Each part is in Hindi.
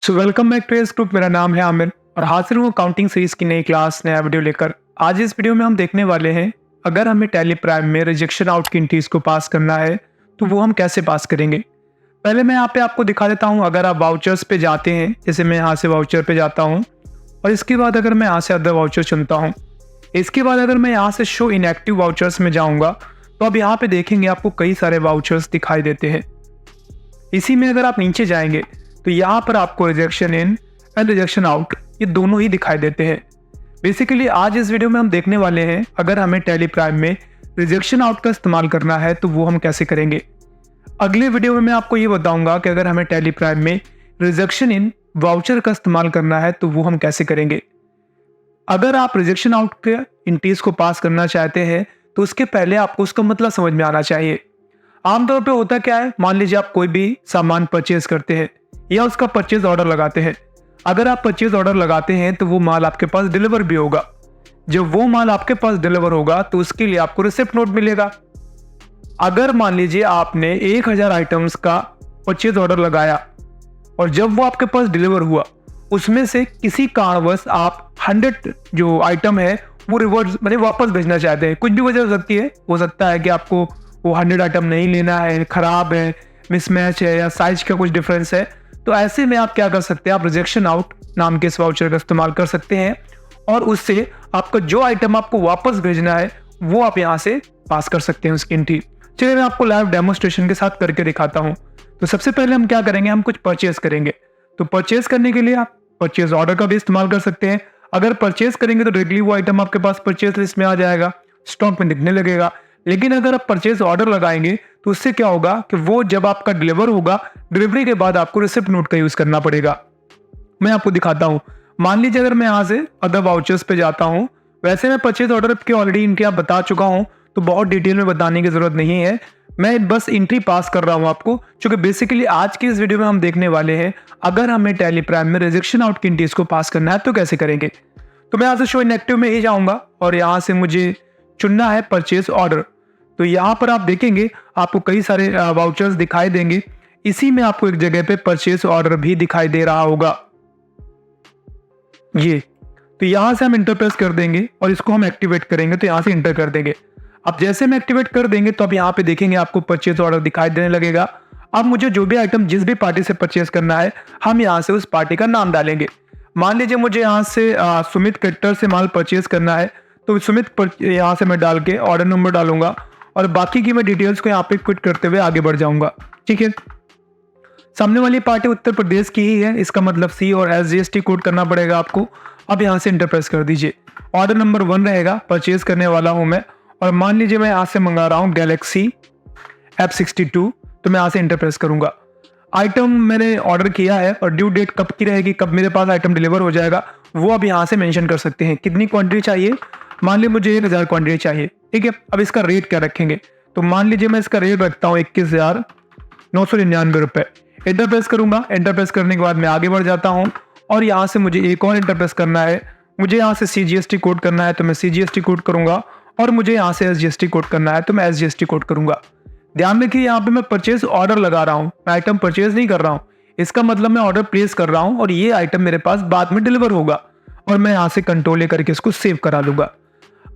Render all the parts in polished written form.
So welcome back to S group. मेरा नाम है आमिर और हाजिर हूँ अकाउंटिंग सीरीज की नई क्लास नया वीडियो लेकर। आज इस वीडियो में हम देखने वाले हैं अगर हमें टैली प्राइम में रिजेक्शन आउट की एंट्रीज को पास करना है तो वो हम कैसे पास करेंगे। पहले मैं यहाँ पे आपको दिखा देता हूँ। अगर आप वाउचर्स पे जाते हैं, जैसे मैं यहाँ से वाउचर पे जाता हूँ और इसके बाद अगर मैं यहाँ से अदर वाउचर चुनता हूँ, इसके बाद अगर मैं यहाँ से शो इनएक्टिव वाउचर्स में जाऊँगा तो अब यहाँ पे देखेंगे आपको कई सारे वाउचर्स दिखाई देते हैं। इसी में अगर आप नीचे जाएंगे तो यहाँ पर आपको rejection in and rejection out ये दोनों ही दिखाई देते हैं। बेसिकली आज इस वीडियो में हम देखने वाले हैं अगर हमें टैली प्राइम में रिजेक्शन आउट का इस्तेमाल करना है तो वो हम कैसे करेंगे। अगले वीडियो में मैं आपको ये बताऊंगा कि अगर हमें टैली प्राइम में रिजेक्शन इन वाउचर का इस्तेमाल करना है तो वो हम कैसे करेंगे। अगर आप रिजेक्शन आउट के एंट्रीज को पास करना चाहते हैं तो उसके पहले आपको उसका मतलब समझ में आना चाहिए। आमतौर पे होता क्या है, मान लीजिए आप कोई भी सामान परचेज करते हैं या उसका परचेज ऑर्डर लगाते हैं। अगर आप परचेज ऑर्डर लगाते हैं तो वो माल आपके पास डिलीवर भी होगा। जब वो माल आपके पास डिलीवर होगा तो उसके लिए आपको रिसिप्ट नोट मिलेगा। अगर मान लीजिए आपने 1000 आइटम्स का परचेज ऑर्डर लगाया और जब वो आपके पास डिलीवर हुआ उसमें से किसी कारणवश आप 100 जो आइटम है वो रिवर्स मतलब वापस भेजना चाहते हैं। कुछ भी वजह हो सकती है, हो सकता है कि आपको वो 100 आइटम नहीं लेना है, खराब है, मिसमैच है या साइज का कुछ डिफरेंस है। तो ऐसे में आप क्या कर सकते हैं, आप रिजेक्शन आउट नाम के इस वाउचर का इस्तेमाल कर सकते हैं और उससे आपका जो आइटम आपको वापस भेजना है वो आप यहाँ से पास कर सकते हैं उसकी एंट्री। चलिए मैं आपको लाइव डेमोस्ट्रेशन के साथ करके दिखाता हूँ। तो सबसे पहले हम क्या करेंगे, हम कुछ परचेज करेंगे। तो परचेज करने के लिए आप परचेज ऑर्डर का भी इस्तेमाल कर सकते हैं। अगर परचेज करेंगे तो डायरेक्टली वो आइटम आपके पास परचेज लिस्ट में आ जाएगा, स्टॉक में दिखने लगेगा। लेकिन अगर आप परचेज ऑर्डर लगाएंगे तो उससे क्या होगा कि वो जब आपका डिलीवर होगा, डिलीवरी के बाद आपको रिसिप्ट नोट का यूज करना पड़ेगा। मैं आपको दिखाता हूं। मान लीजिए अगर मैं यहाँ से अदर वाउचर्स पे जाता हूं, वैसे मैं परचेज ऑर्डर के ऑलरेडी इनके आप बता चुका हूं तो बहुत डिटेल में बताने की जरूरत नहीं है। मैं बस एंट्री पास कर रहा हूं आपको, क्योंकि बेसिकली आज के इस वीडियो में हम देखने वाले हैं अगर हमें टैली प्राइम में रिजेक्शन आउट की एंट्रीज को पास करना है तो कैसे करेंगे। तो मैं यहाँ से शो इनएक्टिव में ही जाऊंगा और यहाँ से मुझे चुनना है परचेज ऑर्डर। तो यहाँ पर आप देखेंगे आपको कई सारे वाउचर्स दिखाई देंगे। इसी में आपको एक जगह पे परचेज ऑर्डर भी दिखाई दे रहा होगा ये। तो यहाँ से हम इंटर प्रेस कर देंगे और इसको हम एक्टिवेट करेंगे। तो यहाँ से इंटर कर देंगे। अब जैसे हम एक्टिवेट कर देंगे तो अब यहाँ पे देखेंगे आपको परचेज ऑर्डर दिखाई देने लगेगा। अब मुझे जो भी आइटम जिस भी पार्टी से परचेज करना है हम यहाँ से उस पार्टी का नाम डालेंगे। मान लीजिए मुझे यहाँ से सुमित कट्टर से माल परचेज करना है तो सुमित यहाँ से मैं डाल के ऑर्डर नंबर डालूंगा और बाकी की मैं डिटेल्स को यहाँ पे क्विट करते हुए आगे बढ़ जाऊंगा। ठीक है, सामने वाली पार्टी उत्तर प्रदेश की ही है, इसका मतलब सी और SGST कोड करना पड़ेगा आपको। अब यहाँ से इंटर प्रेस कर दीजिए। ऑर्डर नंबर 1 रहेगा, परचेज करने वाला हूँ मैं और मान लीजिए मैं यहाँ से मंगा रहा हूँ गैलेक्सी F62। तो मैं यहाँ से इंटर प्रेस करूंगा। आइटम मैंने ऑर्डर किया है और ड्यू डेट कब की रहेगी, कब मेरे पास आइटम डिलीवर हो जाएगा, वो अब यहाँ से मेंशन कर सकते हैं। कितनी क्वांटिटी चाहिए, मान लीजिए मुझे 1000 क्वांटिटी चाहिए। ठीक है, अब इसका रेट क्या रखेंगे, तो मान लीजिए मैं इसका रेट रखता हूँ 21,999 रुपए। एंटर प्रेस करूंगा। एंटर प्रेस करने के बाद मैं आगे बढ़ जाता हूँ और यहाँ से मुझे एक और एंटर प्रेस करना है। मुझे यहाँ से CGST कोड करना है तो मैं CGST कोड करूंगा और मुझे यहाँ से SGST कोड करना है तो मैं SGST कोड करूंगा। ध्यान रखिए यहाँ पे मैं परचेज ऑर्डर लगा रहा हूँ, मैं आइटम परचेज नहीं कर रहा हूँ। इसका मतलब मैं ऑर्डर प्लेस कर रहा हूँ और ये आइटम मेरे पास बाद में डिलीवर होगा और मैं यहाँ से कंट्रोल लेकर के इसको सेव करा लूंगा।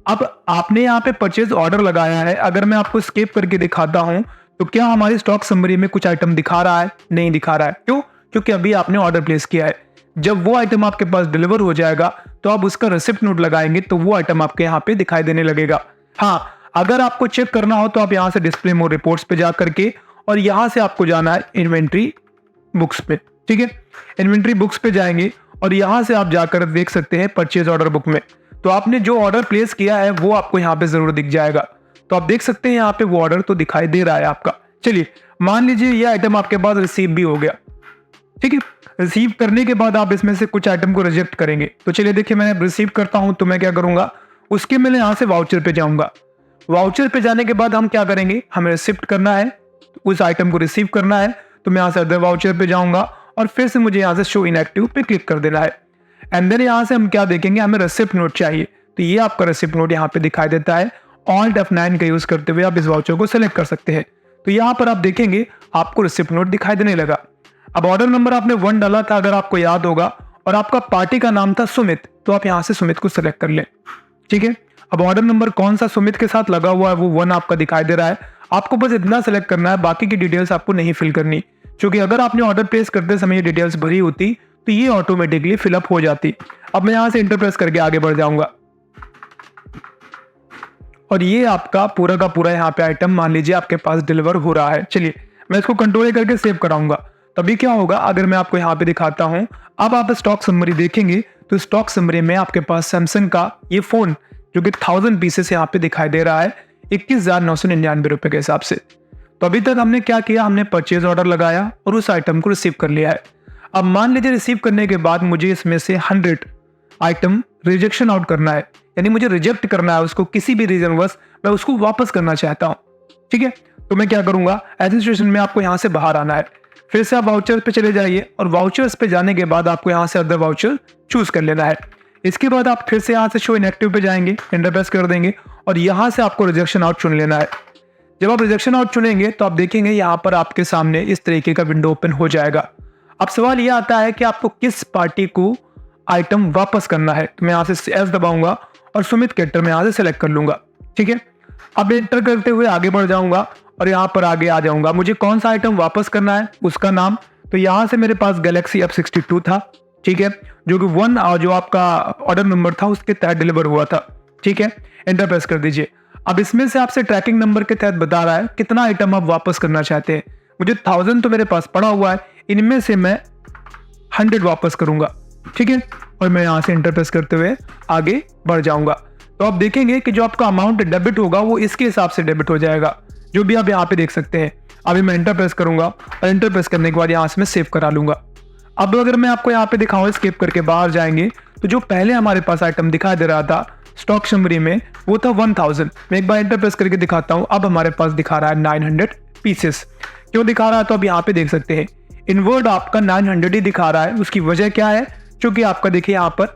अब आपने यहाँ पे परचेज ऑर्डर लगाया है। अगर मैं आपको स्केप करके दिखाता हूं तो क्या हमारी स्टॉक समरी में कुछ आइटम दिखा रहा है, नहीं दिखा रहा है। क्यों, क्योंकि अभी आपने ऑर्डर प्लेस किया है। जब वो आइटम आपके पास डिलीवर हो जाएगा तो आप उसका रिसिप्ट नोट लगाएंगे तो वो आइटम आपके यहाँ पे दिखाई देने लगेगा। हाँ, अगर आपको चेक करना हो तो आप यहाँ से डिस्प्ले मोर रिपोर्ट्स पे जा करके और यहाँ से आपको जाना है इन्वेंट्री बुक्स पे। ठीक है, इन्वेंट्री बुक्स पे जाएंगे और यहाँ से आप जाकर देख सकते हैं परचेज ऑर्डर बुक में तो आपने जो ऑर्डर प्लेस किया है वो आपको यहाँ पे जरूर दिख जाएगा। तो आप देख सकते हैं यहाँ पे वो ऑर्डर तो दिखाई दे रहा है आपका। चलिए मान लीजिए ये आइटम आपके पास रिसीव भी हो गया। ठीक है, रिसीव करने के बाद आप इसमें से कुछ आइटम को रिजेक्ट करेंगे। तो चलिए देखिए, मैं रिसीव करता हूं तो मैं क्या करूंगा, उसके मैं यहाँ से वाउचर पे जाऊंगा। वाउचर पे जाने के बाद हम क्या करेंगे, हमें रिसिप्ट करना है, उस आइटम को रिसीव करना है। तो मैं यहाँ से अदर वाउचर पे जाऊंगा और फिर से मुझे यहाँ से शो इनएक्टिव पे क्लिक कर देना है। एंड देन यहाँ से हम क्या देखेंगे, हमें रिसिप्ट नोट चाहिए। तो ये आपका रिसिप्ट नोट यहाँ पे दिखाई देता है। Alt F9 का यूज करते हुए आप इस वाउचर को सेलेक्ट कर सकते हैं। तो यहाँ पर आप देखेंगे आपको रिसिप्ट नोट दिखाई देने लगा। अब ऑर्डर नंबर आपने 1 डाला था अगर आपको याद होगा, और आपका पार्टी का नाम था सुमित, तो आप यहाँ से सुमित को सिलेक्ट कर लें। ठीक है, अब ऑर्डर नंबर कौन सा सुमित के साथ लगा हुआ है वो 1 आपका दिखाई दे रहा है। आपको बस इतना सेलेक्ट करना है, बाकी की डिटेल्स आपको नहीं फिल करनी, क्योंकि अगर आपने ऑर्डर प्लेस करते समय ये डिटेल्स भरी होती तो ये ऑटोमेटिकली फिलअप हो जाती। अब मैं यहाँ से इंटर प्रेस करके आगे बढ़ जाऊंगा और ये आपका पूरा का पूरा यहाँ पे आइटम मान लीजिए आपके पास डिलीवर हो रहा है। चलिए मैं इसको कंट्रोल करके सेव कराऊंगा, तभी क्या होगा अगर मैं आपको यहाँ पे दिखाता हूँ। अब आप स्टॉक समरी देखेंगे तो स्टॉक समरी में आपके पास सैमसंग का ये फोन जो कि 1000 पीसेस यहाँ पे दिखाई दे रहा है 21,999 रुपए के हिसाब से। तो अभी तक हमने क्या किया, हमने परचेज ऑर्डर लगाया और उस आइटम को रिसीव कर लिया है। अब मान लीजिए रिसीव करने के बाद मुझे इसमें से 100 आइटम रिजेक्शन आउट करना है, यानी मुझे रिजेक्ट करना है उसको, किसी भी रीजन वश मैं उसको वापस करना चाहता हूँ। ठीक है, तो मैं क्या करूंगा, ऐसी सिचुएशन में आपको यहाँ से बाहर आना है, फिर से आप वाउचर्स पे चले जाइए और वाउचर्स पे जाने के बाद आपको यहाँ से अदर वाउचर चूज कर लेना है। इसके बाद आप फिर से यहाँ से शो इनएक्टिव पे जाएंगे, एंटर प्रेस कर देंगे और यहाँ से आपको रिजेक्शन आउट चुन लेना है। जब आप रिजेक्शन आउट चुनेंगे तो आप देखेंगे यहाँ पर आपके सामने इस तरीके का विंडो ओपन हो जाएगा। अब सवाल यह आता है कि आपको किस पार्टी को आइटम वापस करना है। तो मैं यहाँ से एस दबाऊंगा और सुमित कैटर में यहाँ से सेलेक्ट कर लूंगा। ठीक है, अब एंटर करते हुए आगे बढ़ जाऊंगा और यहाँ पर आगे आ जाऊंगा। मुझे कौन सा आइटम वापस करना है उसका नाम, तो यहाँ से मेरे पास गैलेक्सी F62 था। ठीक है, जो कि 1 और जो आपका ऑर्डर नंबर था उसके तहत डिलीवर हुआ था। ठीक है, एंटर प्रेस कर दीजिए। अब इसमें से आपसे ट्रैकिंग नंबर के तहत बता रहा है कितना आइटम आप वापस करना चाहते हैं। मुझे 1000 तो मेरे पास पड़ा हुआ है, इनमें से मैं 100 वापस करूंगा। ठीक है, और मैं यहाँ से एंटर प्रेस करते हुए आगे बढ़ जाऊंगा। तो आप देखेंगे कि जो आपका अमाउंट डेबिट होगा वो इसके हिसाब से डेबिट हो जाएगा, जो भी आप यहाँ पे देख सकते हैं। अभी मैं एंटर प्रेस करूंगा और एंटर प्रेस करने के बाद यहाँ से मैं सेव करा लूंगा। अब अगर मैं आपको यहाँ पे दिखाऊं, स्किप करके बाहर जाएंगे तो जो पहले हमारे पास आइटम दिखाई दे रहा था स्टॉक समरी में वो था 1000। मैं एक बार एंटर प्रेस करके दिखाता हूँ। अब हमारे पास दिखा रहा है 900 पीसेस। क्यों दिखा रहा है, तो अब यहाँ पे देख सकते हैं इनवर्ड आपका 900 ही दिखा रहा है। उसकी वजह क्या है, क्योंकि आपका देखिए यहाँ पर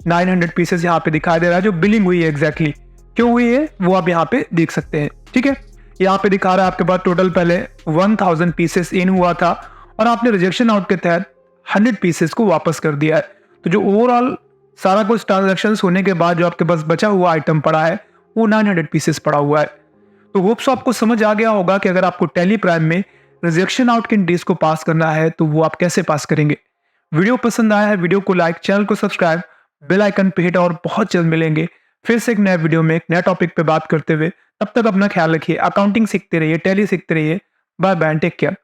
900 पीसेस यहाँ पे दिखाई दे रहा है, जो बिलिंग हुई है एग्जैक्टली क्यों हुई है वो आप यहाँ पे देख सकते हैं। ठीक है, यहाँ पे दिखा रहा है आपके पास टोटल पहले 1000 पीसेस इन हुआ था और आपने रिजेक्शन आउट के तहत 100 पीसेस को वापस कर दिया है। तो जो ओवरऑल सारा कुछ ट्रांजेक्शन होने के बाद जो आपके पास बचा हुआ आइटम पड़ा है वो 900 पीसेस पड़ा हुआ है। तो होप्स आपको समझ आ गया होगा कि अगर आपको टेली प्राइम में रिजेक्शन आउट के इंट्रीज को पास करना है तो वो आप कैसे पास करेंगे। वीडियो पसंद आया है, वीडियो को लाइक, चैनल को सब्सक्राइब, बेल आइकन पे हिट, और बहुत जल्द मिलेंगे फिर से एक नए वीडियो में एक नए टॉपिक पे बात करते हुए। तब तक अपना ख्याल रखिए, अकाउंटिंग सीखते रहिए, टैली सीखते रहिए। Bye bye, take care.